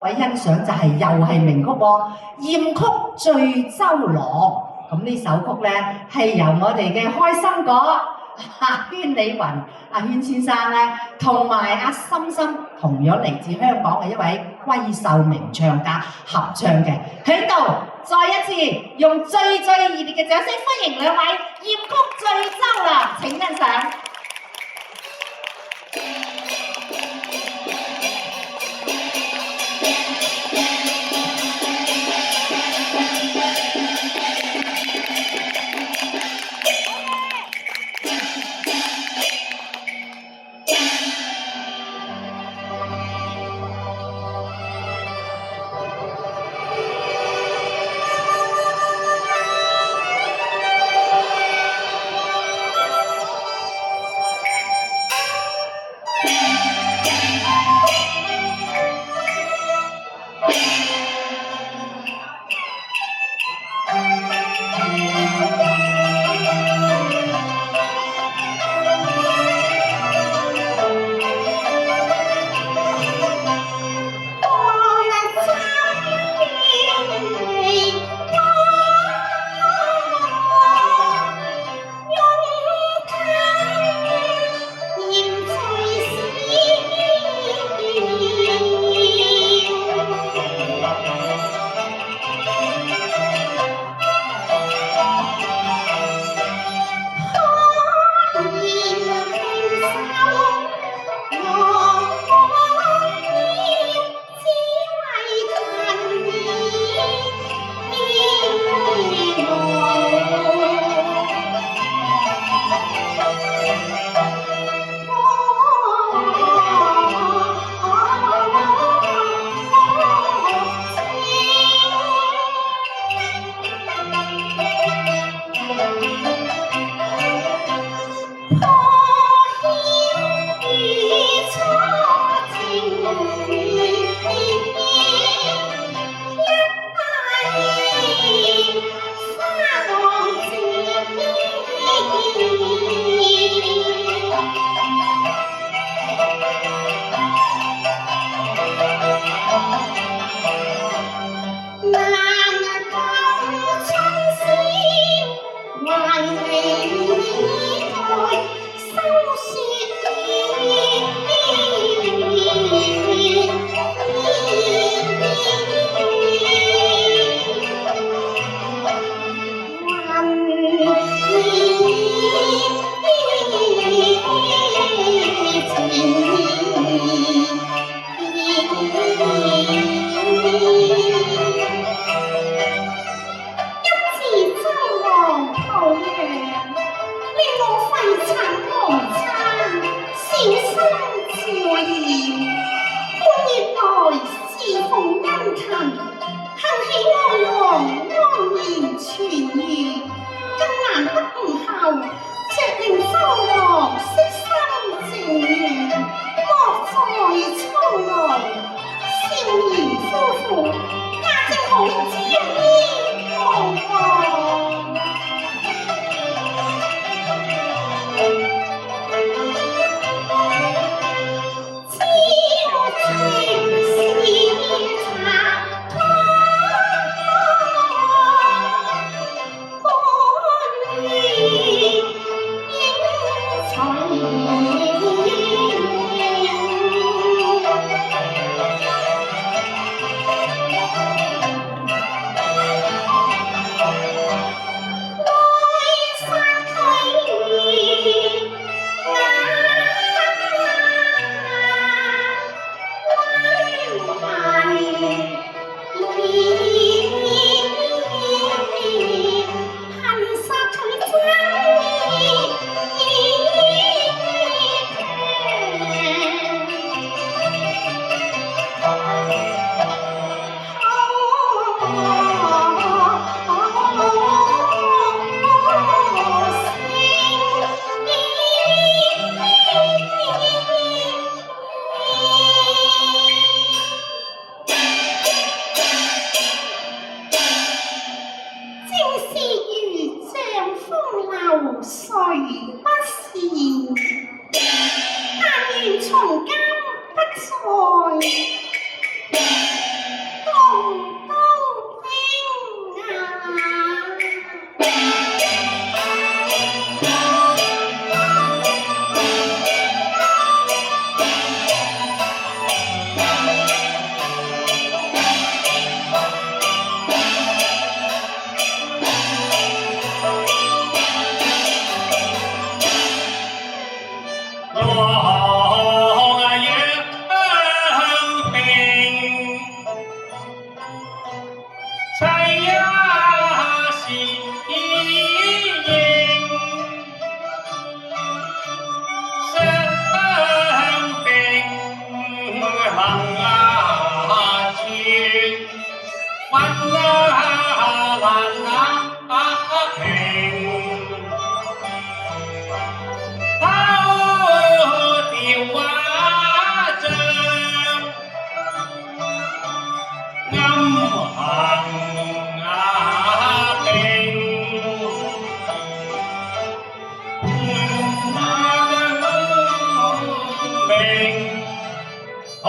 位欣賞就係又係名曲喎，艷曲醉周郎。咁呢首曲咧係由我哋嘅開心果軒李雲軒先生咧，同埋阿心心同樣嚟自香港嘅一位閨秀名唱家合唱嘅。喺度再一次用最熱烈嘅掌聲歡迎兩位艷曲醉周郎，請欣賞。暗行並，明何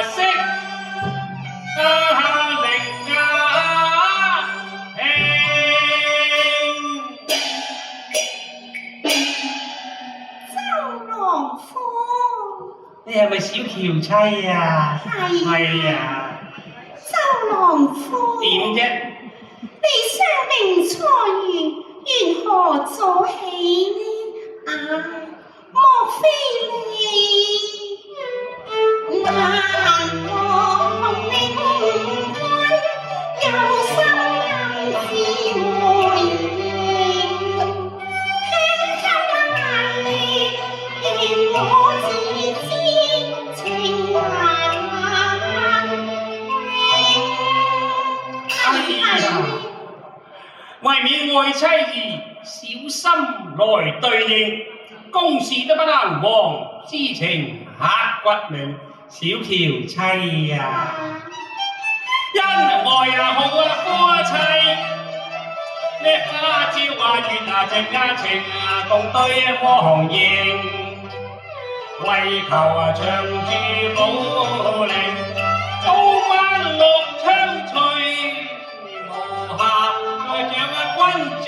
色令周郎夫，你係咪小喬妻啊？係啊。周郎夫，點啫？你雙名才如，緣何早起呢？啊，莫非你難道你唔該有心人自回應？輕輕眼你願我自知情難為免愛妻兒，小心來對應，公事都不能忘，知情刻骨銘，小喬妻呀！因愛好夫妻，呢花朝月情情共對望應，為求長駐保齡，早晚綠窗翠，無下再掌君正。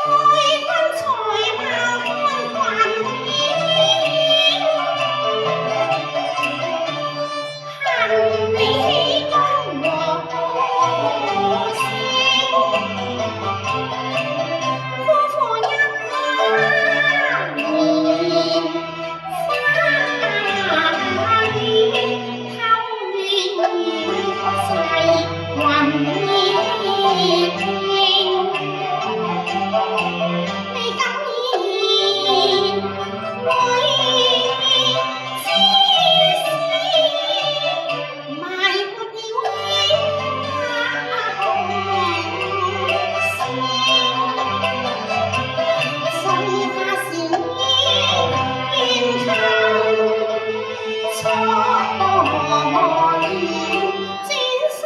愛君才貌看慣你，恨你起功和好聲，夫婦一家年花月，偷怨世雲聽。你敢言愛知死，埋沒了英雄心花是願求錯了，轉身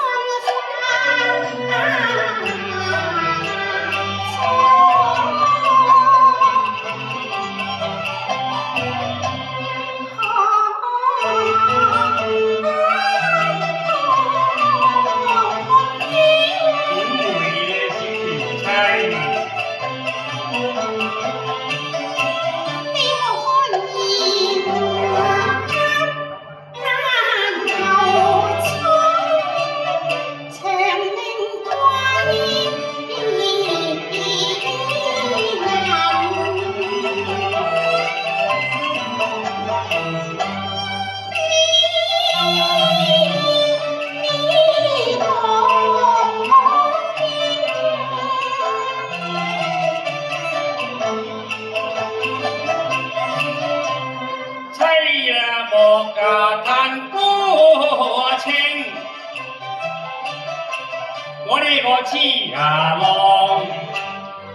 我呢個痴郎，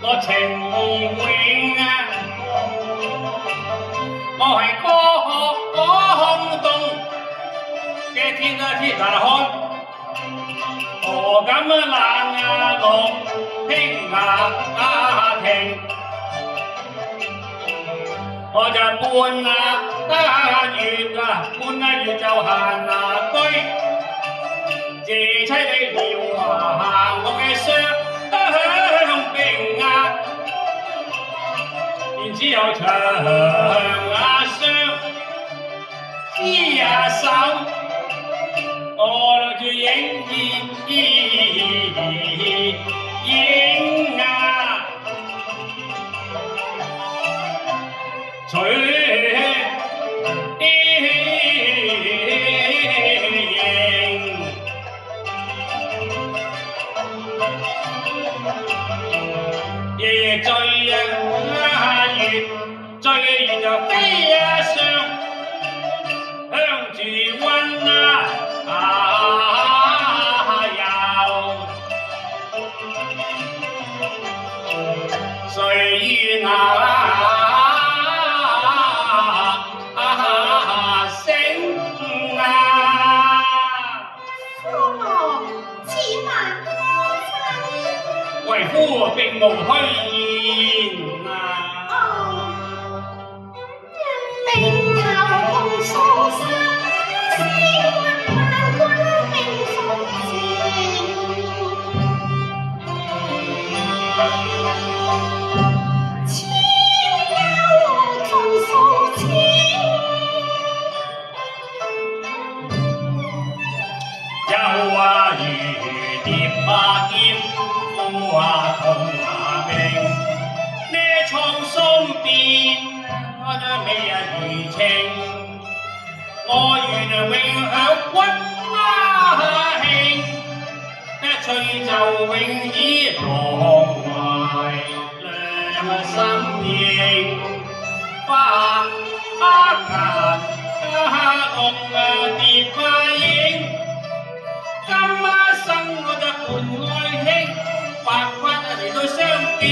我情義永啊！我係空洞嘅天漢，何敢冷落輕停？我就半月就閒居。謝妻你撩我嘅雙臂然之後長雙牽手，我住影隨夜醉月就飛上，向住溫無虛言啊！並頭共數三，千萬軍兵奉前。千憂盡數千，又話如蝶劍，夫話同命。呢蒼松變，我的美如情。我願永享屈慶，吹奏永以浪懷兩心應。花顏蝶影。今生我就伴愛卿，白髮嚟到相見。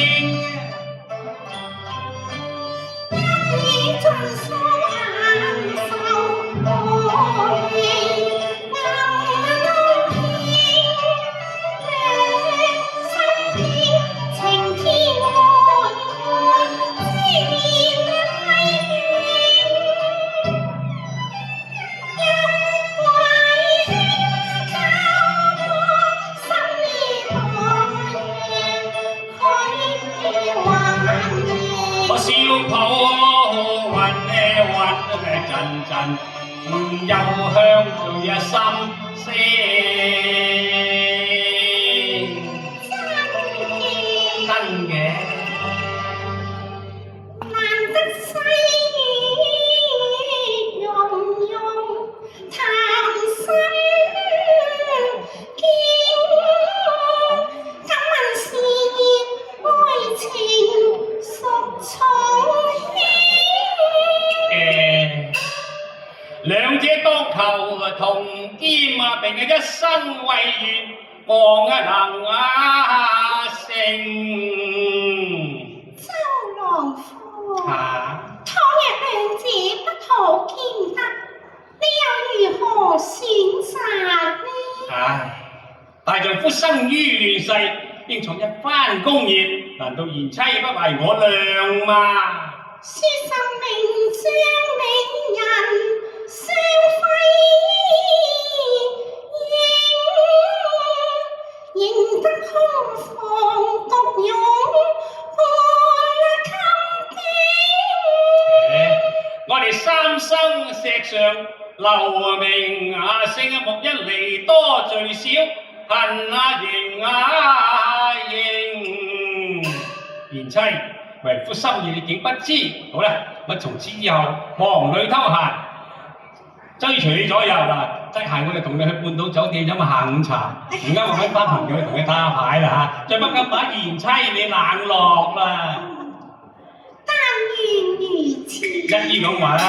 一語盡數限受我意，暗中偏，心偏情天愛愛，知念歸念。一懷卿靠我心意代佢還念。我笑抱雲陣陣，又香聚一心聲。真嘅，難得細語融融，談心經。敢問是愛情屬從輕？兩者當求同兼啊，並係一生為願，望能成。周郎夫，啊！倘若兩者不可兼得，你又如何選擇呢？唉，大丈夫生於亂世，應從一番功業，難道賢妻不為我量嗎？書生命將美人相輝映，認得空房獨擁半襟經。我哋三生石上留名姓木一離多聚少，恨認。賢妻，為夫心意你竟不知，好啦，我從此以後忙裏偷閒，追隨你左右啦。得閒我哋同你去半島酒店飲下午茶，而家我揾班朋友去同你打下牌啦嚇，再不敢把賢妻你冷落啦。但願如此。一於咁話啦。